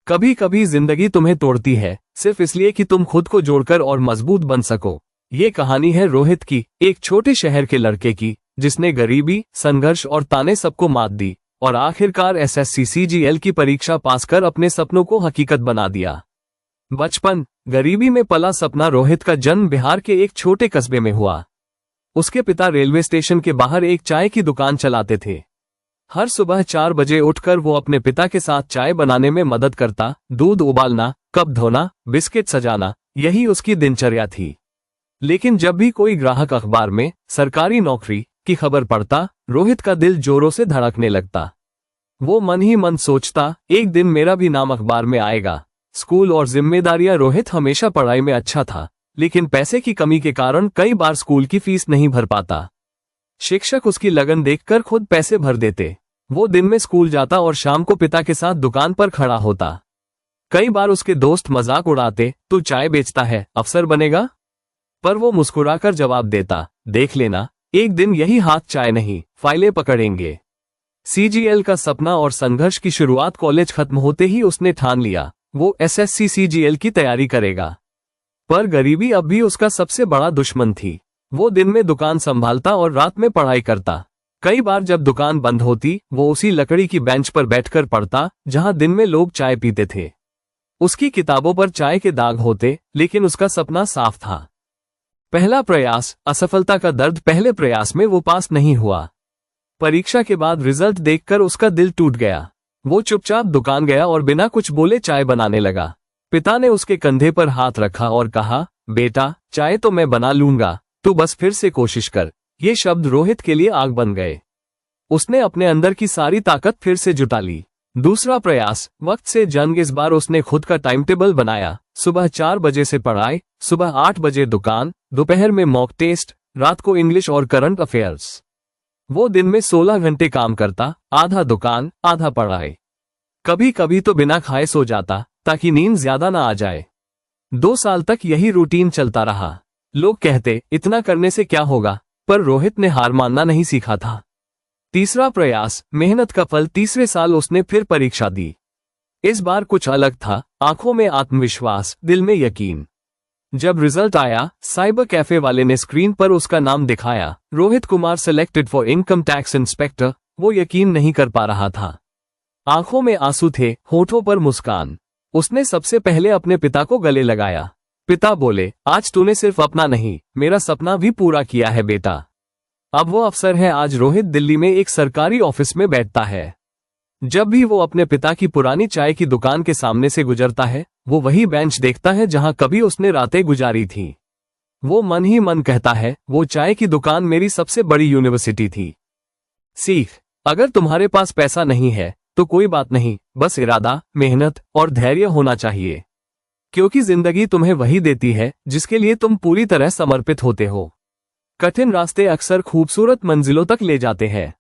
कभी कभी जिंदगी तुम्हें तोड़ती है सिर्फ इसलिए कि तुम खुद को जोड़कर और मजबूत बन सको। ये कहानी है रोहित की, एक छोटे शहर के लड़के की जिसने गरीबी, संघर्ष और ताने सबको मात दी और आखिरकार एसएससी सीजीएल की परीक्षा पास कर अपने सपनों को हकीकत बना दिया। बचपन, गरीबी में पला सपना। रोहित का जन्म बिहार के एक छोटे कस्बे में हुआ। उसके पिता रेलवे स्टेशन के बाहर एक चाय की दुकान चलाते थे। हर सुबह 4 बजे उठकर वो अपने पिता के साथ चाय बनाने में मदद करता, दूध उबालना, कप धोना, बिस्किट सजाना, यही उसकी दिनचर्या थी। लेकिन जब भी कोई ग्राहक अखबार में सरकारी नौकरी की खबर पढ़ता, रोहित का दिल जोरों से धड़कने लगता। वो मन ही मन सोचता, एक दिन मेरा भी नाम अखबार में आएगा। स्कूल और जिम्मेदारियां। रोहित हमेशा पढ़ाई में अच्छा था, लेकिन पैसे की कमी के कारण कई बार स्कूल की फीस नहीं भर पाता। शिक्षक उसकी लगन देखकर खुद पैसे भर देते। वो दिन में स्कूल जाता और शाम को पिता के साथ दुकान पर खड़ा होता। कई बार उसके दोस्त मजाक उड़ाते, तू चाय बेचता है, अफसर बनेगा? पर वो मुस्कुराकर जवाब देता, देख लेना, एक दिन यही हाथ चाय नहीं, फाइलें पकड़ेंगे। सीजीएल का सपना और संघर्ष की शुरुआत। कॉलेज खत्म होते ही उसने ठान लिया, वो एसएससी सीजीएल की तैयारी करेगा। पर गरीबी अब भी उसका सबसे बड़ा दुश्मन थी। वो दिन में दुकान संभालता और रात में पढ़ाई करता। कई बार जब दुकान बंद होती, वो उसी लकड़ी की बेंच पर बैठकर पढ़ता जहां दिन में लोग चाय पीते थे। उसकी किताबों पर चाय के दाग होते, लेकिन उसका सपना साफ था। पहला प्रयास, असफलता का दर्द। पहले प्रयास में वो पास नहीं हुआ। परीक्षा के बाद रिजल्ट देखकर उसका दिल टूट गया। वो चुपचाप दुकान गया और बिना कुछ बोले चाय बनाने लगा। पिता ने उसके कंधे पर हाथ रखा और कहा, बेटा, चाय तो मैं बना लूंगा, तू बस फिर से कोशिश कर। ये शब्द रोहित के लिए आग बन गए। उसने अपने अंदर की सारी ताकत फिर से जुटा ली। दूसरा प्रयास, वक्त से जंग। इस बार उसने खुद का टाइम टेबल बनाया। सुबह 4 बजे से पढ़ाई, सुबह 8 बजे दुकान, दोपहर में मॉक टेस्ट, रात को इंग्लिश और करंट अफेयर्स। वो दिन में 16 घंटे काम करता, आधा दुकान, आधा पढ़ाई। कभी कभी तो बिना खाए सो जाता ताकि नींद ज्यादा ना आ जाए। 2 साल तक यही रूटीन चलता रहा। लोग कहते, इतना करने से क्या होगा, पर रोहित ने हार मानना नहीं सीखा था। तीसरा प्रयास, मेहनत का फल। तीसरे साल उसने फिर परीक्षा दी। इस बार कुछ अलग था, आंखों में आत्मविश्वास, दिल में यकीन। जब रिजल्ट आया, साइबर कैफे वाले ने स्क्रीन पर उसका नाम दिखाया, Rohit Kumar selected for income tax inspector. वो यकीन नहीं कर पा रहा था। आंखों में आंसू थे, होठों पर मुस्कान। उसने सबसे पहले अपने पिता को गले लगाया। पिता बोले, आज तूने सिर्फ अपना नहीं, मेरा सपना भी पूरा किया है बेटा। अब वो अफसर है। आज रोहित दिल्ली में एक सरकारी ऑफिस में बैठता है। जब भी वो अपने पिता की पुरानी चाय की दुकान के सामने से गुजरता है, वो वही बेंच देखता है जहां कभी उसने रातें गुजारी थी। वो मन ही मन कहता है, वो चाय की दुकान मेरी सबसे बड़ी यूनिवर्सिटी थी। सीख, अगर तुम्हारे पास पैसा नहीं है तो कोई बात नहीं, बस इरादा, मेहनत और धैर्य होना चाहिए। क्योंकि जिंदगी तुम्हें वही देती है जिसके लिए तुम पूरी तरह समर्पित होते हो। कठिन रास्ते अक्सर खूबसूरत मंजिलों तक ले जाते हैं।